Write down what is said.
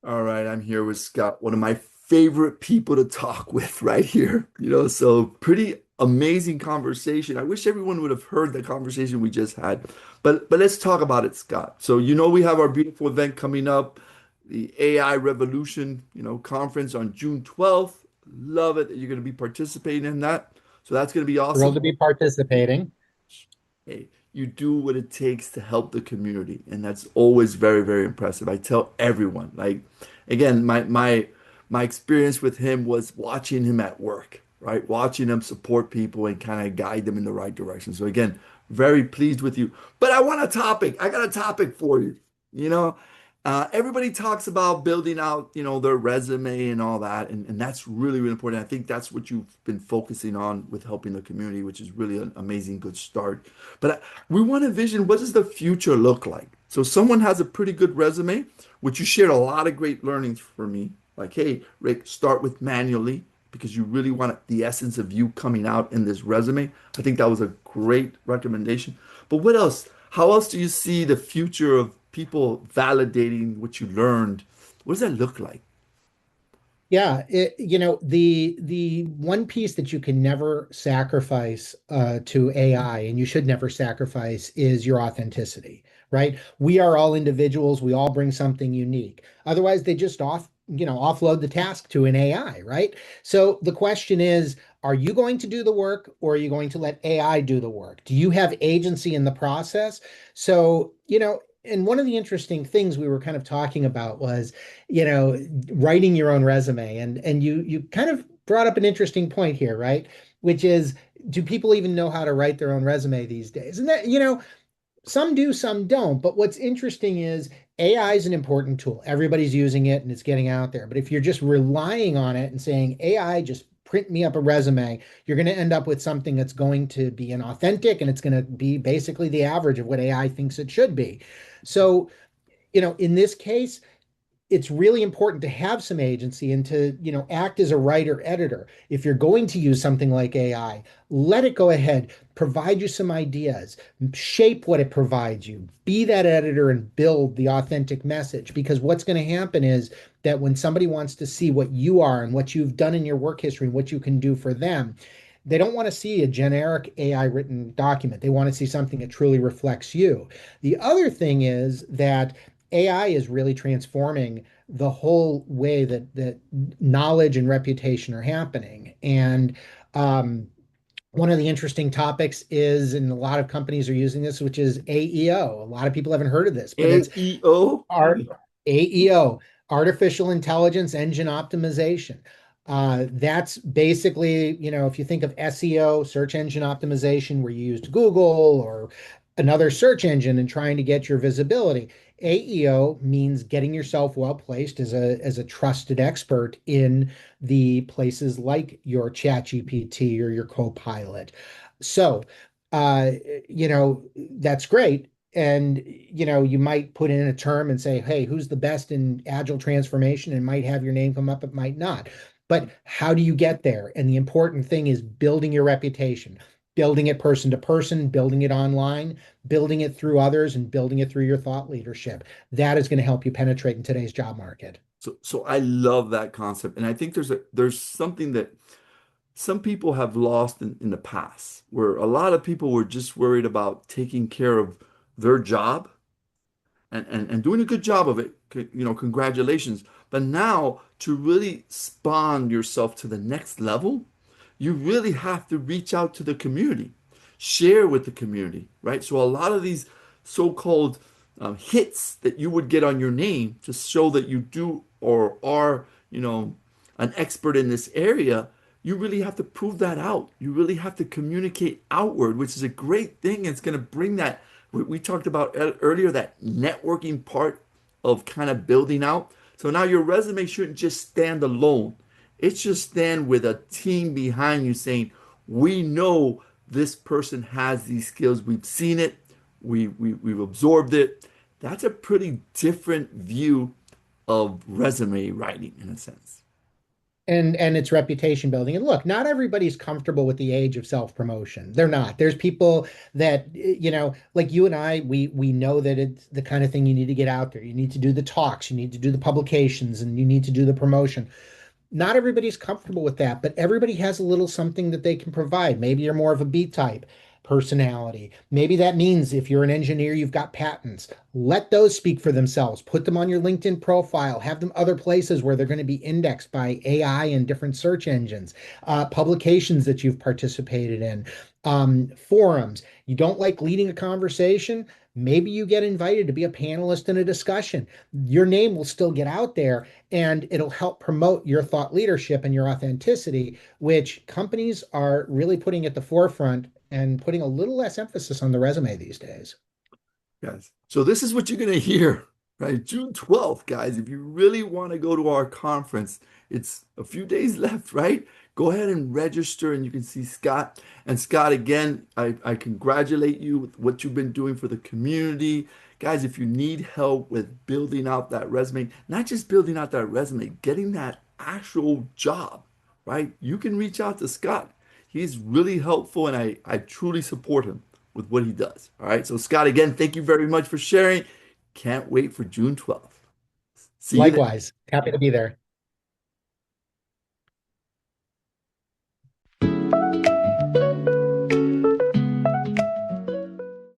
All right, I'm here with Scott, one of my favorite people to talk with right here. So pretty amazing conversation. I wish everyone would have heard the conversation we just had. But let's talk about it, Scott. So we have our beautiful event coming up, the AI Revolution, conference on June 12th. Love it that you're going to be participating in that. So that's going to be Thrilled awesome. to be participating. Hey, you do what it takes to help the community, and that's always very, very impressive. I tell everyone, like, again, my experience with him was watching him at work, right? Watching him support people and kind of guide them in the right direction. So again, very pleased with you. But I want a topic. I got a topic for you. You know, everybody talks about building out, their resume and all that, and that's really, really important. I think that's what you've been focusing on with helping the community, which is really an amazing, good start. But we want to vision what does the future look like? So someone has a pretty good resume, which you shared a lot of great learnings for me. Like, hey, Rick, start with manually because you really want the essence of you coming out in this resume. I think that was a great recommendation. But what else? How else do you see the future of people validating what you learned? What does that look like? Yeah, the one piece that you can never sacrifice to AI, and you should never sacrifice, is your authenticity, right? We are all individuals. We all bring something unique. Otherwise, they just offload the task to an AI, right? So the question is, are you going to do the work or are you going to let AI do the work? Do you have agency in the process? So, and one of the interesting things we were kind of talking about was, you know, writing your own resume, and you kind of brought up an interesting point here, right? Which is, do people even know how to write their own resume these days? And that, some do, some don't. But what's interesting is AI is an important tool. Everybody's using it and it's getting out there. But if you're just relying on it and saying, AI, just print me up a resume, you're going to end up with something that's going to be inauthentic and it's going to be basically the average of what AI thinks it should be. So, in this case, it's really important to have some agency and to, act as a writer editor. If you're going to use something like AI, let it go ahead, provide you some ideas, shape what it provides you, be that editor and build the authentic message. Because what's going to happen is that when somebody wants to see what you are and what you've done in your work history and what you can do for them, they don't want to see a generic AI written document. They want to see something that truly reflects you. The other thing is that AI is really transforming the whole way that knowledge and reputation are happening. And um, one of the interesting topics is, and a lot of companies are using this, which is AEO. A lot of people haven't heard of this, but it's AEO? art AEO, artificial intelligence engine optimization. That's basically, if you think of SEO, search engine optimization, where you used Google or another search engine and trying to get your visibility. AEO means getting yourself well placed as a trusted expert in the places like your ChatGPT or your Copilot. So, uh, that's great. And you might put in a term and say, hey, who's the best in agile transformation, and might have your name come up, it might not. But how do you get there? And the important thing is building your reputation, building it person to person, building it online, building it through others, and building it through your thought leadership. That is going to help you penetrate in today's job market. So I love that concept, and I think there's something that some people have lost in the past, where a lot of people were just worried about taking care of their job and doing a good job of it. Congratulations. But now to really spawn yourself to the next level, you really have to reach out to the community, share with the community, right? So a lot of these so-called hits that you would get on your name to show that you do or are, an expert in this area, you really have to prove that out. You really have to communicate outward, which is a great thing. It's going to bring that we talked about earlier, that networking part of kind of building out. So now your resume shouldn't just stand alone. It should stand with a team behind you saying, we know this person has these skills. We've seen it. We've absorbed it. That's a pretty different view of resume writing in a sense. and it's reputation building. And look, not everybody's comfortable with the age of self-promotion. They're not. There's people that, like you and I, we know that it's the kind of thing you need to get out there. You need to do the talks, you need to do the publications, and you need to do the promotion. Not everybody's comfortable with that, but everybody has a little something that they can provide. Maybe you're more of a B type personality. Maybe that means if you're an engineer, you've got patents. Let those speak for themselves. Put them on your LinkedIn profile. Have them other places where they're going to be indexed by AI and different search engines, publications that you've participated in, forums. You don't like leading a conversation? Maybe you get invited to be a panelist in a discussion. Your name will still get out there and it'll help promote your thought leadership and your authenticity, which companies are really putting at the forefront and putting a little less emphasis on the resume these days. Guys. So this is what you're going to hear, right? June 12th, guys. If you really want to go to our conference, it's a few days left, right? Go ahead and register and you can see Scott. And Scott, again, I congratulate you with what you've been doing for the community. Guys, if you need help with building out that resume, not just building out that resume, getting that actual job, right? You can reach out to Scott. He's really helpful and I truly support him with what he does. All right. So, Scott, again, thank you very much for sharing. Can't wait for June 12th. See you there. Likewise, happy to be there.